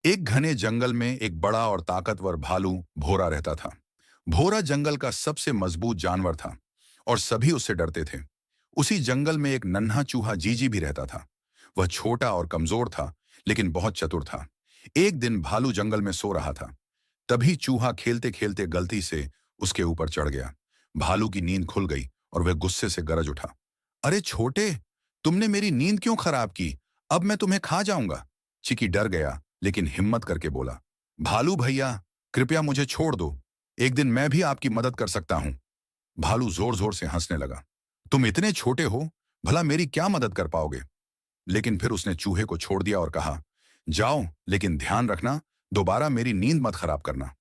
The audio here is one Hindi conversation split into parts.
एक घने जंगल में एक बड़ा और ताकतवर भालू भोरा रहता था। भोरा जंगल का सबसे मजबूत जानवर था और सभी उससे डरते थे। उसी जंगल में एक नन्हा चूहा जीजी भी रहता था। वह छोटा और कमजोर था, लेकिन बहुत चतुर था। एक दिन भालू जंगल में सो रहा था। तभी चूहा खेलते खेलते गलती से उसके ऊपर चढ़ गया। भालू की नींद खुल गई और वह गुस्से से गरज उठा। अरे छोटे, तुमने मेरी नींद क्यों खराब की? अब मैं तुम्हें खा जाऊंगा। चिकी डर गया, लेकिन हिम्मत करके बोला, भालू भैया, कृपया मुझे छोड़ दो। एक दिन मैं भी आपकी मदद कर सकता हूं। भालू जोर जोर से हंसने लगा। तुम इतने छोटे हो, भला मेरी क्या मदद कर पाओगे? लेकिन फिर उसने चूहे को छोड़ दिया और कहा, जाओ, लेकिन ध्यान रखना, दोबारा मेरी नींद मत खराब करना।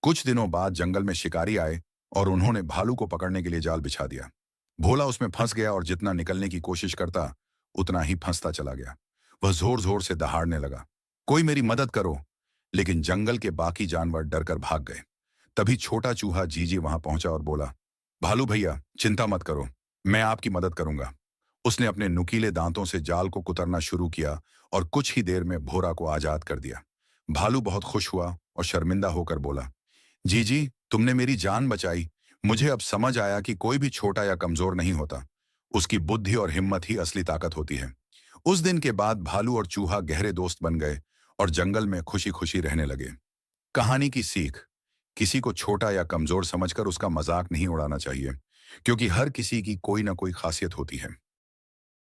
कुछ दिनों बाद जंगल में शिकारी आए और उन्होंने भालू को पकड़ने के लिए जाल बिछा दिया। भोला उसमें फंस गया और जितना निकलने की कोशिश करता, उतना ही फंसता चला गया। वह जोर जोर से दहाड़ने लगा, कोई मेरी मदद करो। लेकिन जंगल के बाकी जानवर डरकर भाग गए। तभी छोटा चूहा जीजी वहां पहुंचा और बोला, भालू भैया, चिंता मत करो, मैं आपकी मदद करूंगा। उसने अपने नुकीले दांतों से जाल को कुतरना शुरू किया और कुछ ही देर में भोरा को आजाद कर दिया। भालू बहुत खुश हुआ और शर्मिंदा होकर बोला, जीजी, तुमने मेरी जान बचाई। मुझे अब समझ आया कि कोई भी छोटा या कमजोर नहीं होता। उसकी बुद्धि और हिम्मत ही असली ताकत होती है। उस दिन के बाद भालू और चूहा गहरे दोस्त बन गए और जंगल में खुशी खुशी रहने लगे। कहानी की सीख: किसी को छोटा या कमजोर समझकर उसका मजाक नहीं उड़ाना चाहिए, क्योंकि हर किसी की कोई ना कोई खासियत होती है।